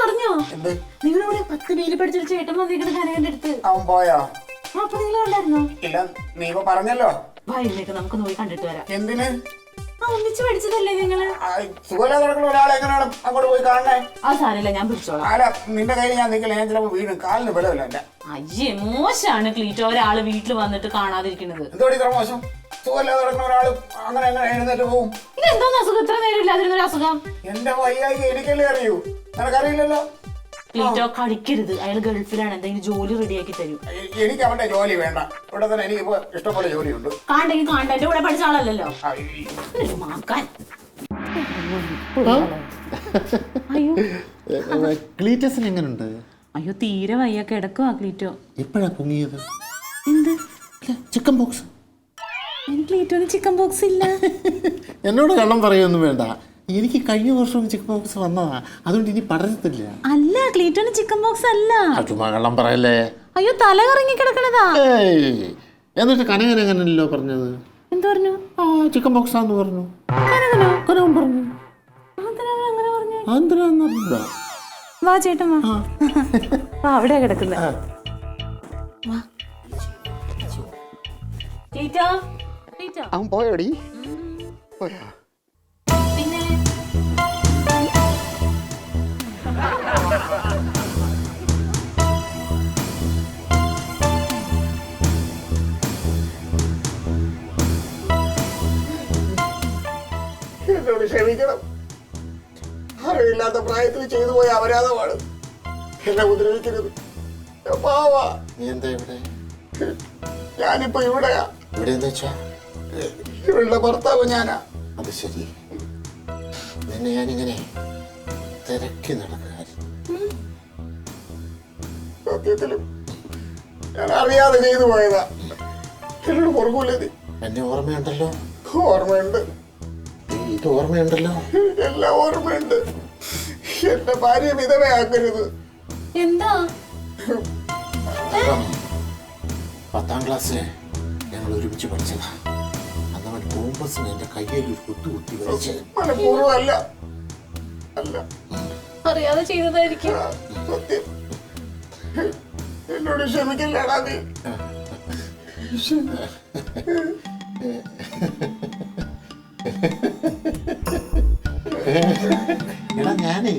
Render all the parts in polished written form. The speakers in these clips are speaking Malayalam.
അറിഞ്ഞോ നിങ്ങളിവിടെ 10 പേര് പഠിച്ചൊരു ചേട്ടൻ വന്നിരിക്കുന്ന കനകന്റെ അടുത്ത്? അവൻ പോയോ? അപ്പൊ നിങ്ങൾ കണ്ടായിരുന്നോ? ഇല്ല, നീ ഇപ്പൊ പറഞ്ഞല്ലോ. ഭാര്യയൊക്കെ നമുക്ക് പോയി കണ്ടിട്ട് വരാം. എന്തിന്? ഒന്നിച്ച് പഠിച്ചതല്ലേ നിങ്ങള്? സുഖമില്ലാതെ കിടക്കുന്ന ഒരാളെ എങ്ങനെയാണ് അങ്ങോട്ട് പോയി കാണണേ? ആ സാരമില്ല, ഞാൻ പിടിച്ചോളാം. അല്ല, നിന്റെ കയ്യിൽ ഞാൻ നിൽക്കില്ല, ഞാൻ ചിലപ്പോ വീണ് കാലിന് ബലമില്ല എന്റെ. അയ്യേ, മോശമാണ് ക്ലീറ്റോ ഒരാള് വീട്ടിൽ വന്നിട്ട് കാണാതിരിക്കുന്നത്. എന്തോടി ഇത്ര മോശം? സുഖമില്ലാതെ കിടക്കുന്ന ഒരാള് അങ്ങനെ എങ്ങനെ എഴുന്നേറ്റ് പോകും? ഇതെന്തോന്ന് അസുഖം? ഇത്ര നേരം ഇല്ലാതിരുന്നൊരു അസുഖം? എന്റെ വയ്യായി എനിക്കല്ലേ അറിയൂ, നിനക്കറിയില്ലല്ലോ. ക്ലീറ്റോ കളിക്കരുത്, അയാൾ ഗൾഫിലാണ്, എന്തെങ്കിലും ജോലി റെഡിയാക്കി തരും. എനിക്ക് അവന്റെ ജോലി വേണ്ട, ഇവിടെ തന്നെ എനിക്ക് ഇപ്പൊ ഇഷ്ടംപോലെ ജോലിയുണ്ട്. കാണ്ടെങ്കിൽ കാണ്ട, എന്റെ കൂടെ പഠിച്ച ആളല്ലല്ലോ. അയ്യോ ക്ലീറ്റസിന് എങ്ങനെയുണ്ട്? അയ്യോ, തീരെ വയ്യ, കിടക്കുവാ ക്ലീറ്റോ. എപ്പോഴാ പൊങ്ങിയത്? എന്ത്? Chicken box. ക്ലീറ്റോന് ചിക്കൻ ബോക്സ് ഇല്ല. എന്നോട് കള്ളം പറയൊന്നും വേണ്ട, എനിക്ക് കഴിഞ്ഞ വർഷം ചിക്കൻ ബോക്സ് വന്നതാ, അതുകൊണ്ട് ഇനി പടരത്തില്ല. അല്ല, ക്ലീറ്റോന് ചിക്കൻ ബോക്സ് അല്ല. ചുമ്മാ കള്ളം പറയല്ലേ. അയ്യോ, തല കറങ്ങി കിടക്കണതാ. എന്നിട്ട് കനകൻ എങ്ങനല്ലോ പറഞ്ഞത്? എന്ത് പറഞ്ഞു? ചിക്കൻ ബോക്സ് ആന്ന് പറഞ്ഞു. കനകൻ പറഞ്ഞു. വാ ചേട്ടൻ വാ, അവിടെയാ കിടക്കുന്നത്. അവൻ പോയോടി? പോയാ? പിന്നെ എന്നോട് ക്ഷമിക്കണം, അറിവില്ലാത്ത പ്രായത്തിൽ ചെയ്തു പോയ അപരാധമാണ്. എന്നെ ഉപദ്രവിക്കരുത്. പാവാ. നീ എന്താ ഇവിടെ? ഞാനിപ്പോ ഇവിടെയാ. ഇവിടെ എന്താ വെച്ചാ ഇവളുടെ ഭർത്താവ് ഞാനാ. അത് ശരി, നിന്നെ ഞാനിങ്ങനെ തിരക്കി നടക്കുകയായിരുന്നു. സത്യത്തിലും ഞാൻ അറിയാതെ ചെയ്തു പോയതാ. എന്നോട് പൊറുക്കൂലേ നീ? എന്നെ ഓർമ്മയുണ്ടല്ലോ. ഓർമ്മയുണ്ട്. ഇത് ഓർമ്മയുണ്ടല്ലോ. എല്ലാം ഓർമ്മയുണ്ട്. എന്റെ ഭാര്യ വിധവയാക്കരുത്. എന്താ? 10ാം ക്ലാസ്സില് ഞങ്ങൾ ഒരുമിച്ച് പഠിച്ചതാ. അന്നവൻ കോമ്പസിന് എന്റെ കയ്യിൽ ഒരു കുത്തി വലിച്ച്. മനഃപൂർവ്വം അല്ല, അല്ല, അറിയാതെ ചെയ്തതായിരിക്കും. സത്യം. എന്നോട് ക്ഷമിക്കില്ലടാ നീ. എടാ, ഞാനേ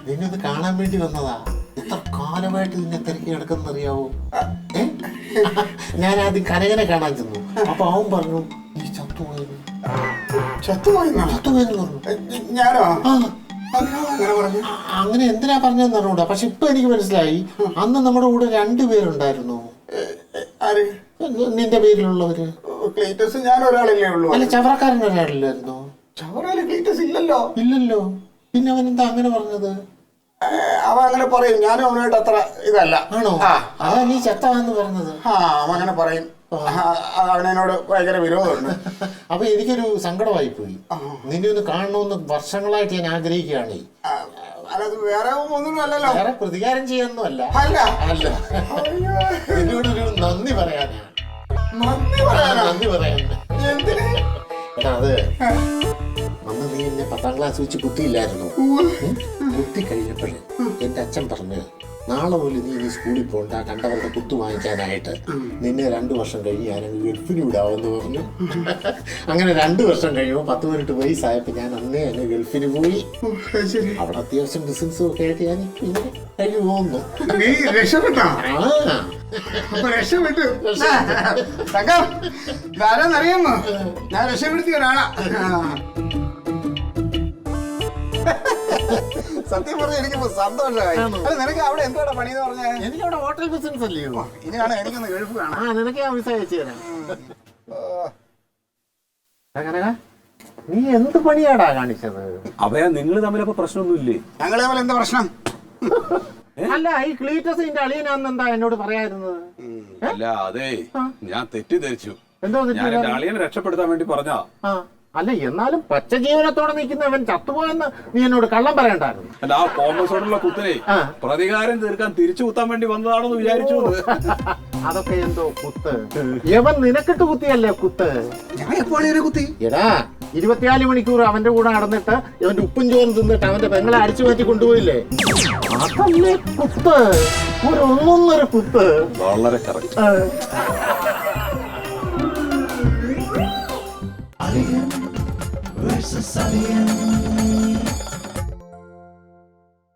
നിന്നെ ഒന്ന് കാണാൻ വേണ്ടി വന്നതാ. എത്ര കാലമായിട്ട് നിന്നെ തിരക്കി നടക്കുന്നറിയാവോ? ഞാൻ ആദ്യം കനകനെ കാണാൻ ചെന്നു. അപ്പൊ അവൻ പറഞ്ഞു നീ ചത്തുപോയെന്ന്. ചത്തുപോയെന്ന് പറഞ്ഞു. ഞാനോ? അങ്ങനെ പറഞ്ഞു. അങ്ങനെ എന്തിനാ പറഞ്ഞതെന്ന് അറിഞ്ഞൂടാ. പക്ഷെ ഇപ്പൊ എനിക്ക് മനസ്സിലായി, അന്ന് നമ്മുടെ കൂടെ 2 പേരുണ്ടായിരുന്നു. നിന്റെ പേരിലുള്ളവര്. ക്ലീറ്റസ് ഞാൻ ഒരാളല്ലേ ഉള്ളൂ. അല്ല, ചവറക്കാരൻ ഒരാളില്ലായിരുന്നോ? ചവറയില് ക്ലീറ്റസ് ഇല്ലല്ലോ. ഇല്ലല്ലോ, പിന്നെ അവൻ എന്താ അങ്ങനെ പറഞ്ഞത്? അവൻ അങ്ങനെ പറയും, ഞാനും അവനായിട്ട് അത്ര ഇതല്ല. ആണോ? അതാ നീ ചത്താന്ന് പറഞ്ഞത്. അവൻ അങ്ങനെ പറയും. അവനോട് ഭയങ്കര വിരോധമുണ്ട്. അപ്പൊ എനിക്കൊരു സങ്കടമായി പോയി. നിന്നെ ഒന്ന് കാണണമെന്ന് വർഷങ്ങളായിട്ട് ഞാൻ ആഗ്രഹിക്കുകയാണ്. അല്ലാതെ വേറെ ഒന്നും അല്ലല്ലോ. വേറെ പ്രതികാരം ചെയ്യാനൊന്നും അല്ല. അല്ല, അല്ല, നിന്നോടൊരു നന്ദി പറയാനാ. നന്ദി പറയാൻ. എടാ, അത് അന്ന് നീ എന്നെ 10ാം ക്ലാസ് വെച്ച് കുത്തിയില്ലായിരുന്നു. കുത്തി കഴിഞ്ഞപ്പോഴേ എന്റെ അച്ഛൻ പറഞ്ഞു, നാളെ പോലും നീ ഇനി സ്കൂളിൽ പോകണ്ട, കണ്ടവരുടെ കുത്തു വാങ്ങിക്കാനായിട്ട്. നിന്നെ 2 വർഷം കഴിഞ്ഞ് ഞാനങ്ങ് ഗൾഫിന് വിടാമെന്ന് പറഞ്ഞു. അങ്ങനെ 2 വർഷം കഴിയുമ്പോൾ 10-18 വയസ്സായപ്പോ ഞാൻ അന്നേ അങ്ങ് ഗൾഫിന് പോയി. അവിടെ അത്യാവശ്യം ബിസിനസ്സും ഒക്കെ ആയിട്ട് ഞാൻ ഇങ്ങനെ കഴിഞ്ഞു പോകുന്നു. നീ രക്ഷപ്പെട്ടോ? രക്ഷപ്പെട്ടു. അറിയാമോ, ഞാൻ രക്ഷപ്പെടുത്തിയ ഒരാളാ. സത്യം പറഞ്ഞ എനിക്കിപ്പോ സന്തോഷമായി. നിനക്ക് അവിടെ എന്തോടാ പണി എന്ന് പറഞ്ഞാൽ? എനിക്ക് അവിടെ ഹോട്ടൽ ബിസിനസ് അല്ലയോ. ഇനിയാണ് എനിക്കൊന്ന് ഗൾഫ് കാണാം. നിനക്ക് ഞാൻ വിസ അയച്ചു തരാം. നീ എന്ത് പണിയാടാ കാണിച്ചത്? അഭയ, നിങ്ങൾ തമ്മിലപ്പോ പ്രശ്നമൊന്നുമില്ലേ? ഞങ്ങൾ തമ്മിൽ എന്താ പ്രശ്നം? അല്ല, ഈ ക്ലീറ്റസിന്റെ അളിയനാന്ന് എന്താ എന്നോട് പറയായിരുന്നത്? അല്ല, അതെ, ഞാൻ തെറ്റിദ്ധരിച്ചു. എന്തോ ഞാൻ എന്റെ അളിയനെ രക്ഷപ്പെടുത്താൻ വേണ്ടി പറഞ്ഞാ. അല്ല, എന്നാലും പച്ച ജീവനത്തോടെ നിൽക്കുന്നവൻ ചത്തുപോയെന്ന് നീ എന്നോട് കള്ളം പറയണ്ടായിരുന്നു. അല്ല, ആ കോമ്പസോടുള്ള കുത്തിനെ പ്രതികാരം തീർക്കാൻ തിരിച്ചു കുത്താൻ വേണ്ടി വന്നതാണെന്ന് വിചാരിച്ചു. അതൊക്കെ എന്തോ കുത്ത്. യവൻ നിനക്കിട്ട് കുത്തിയല്ലേ കുത്ത്. ഞാൻ എപ്പോഴും കുത്തി. എടാ, 24 മണിക്കൂർ അവന്റെ കൂടെ നടന്നിട്ട് അവന്റെ ഉപ്പും ചോറും തിന്നിട്ട് അവന്റെ പെങ്ങളെ അടിച്ചു മാറ്റി കൊണ്ടുപോയില്ലേ? അതല്ലേ കുത്ത്, ഒരു ഒന്നൊന്നര കുത്ത്. വളരെ കറക്റ്റ്. Alien versus Alien.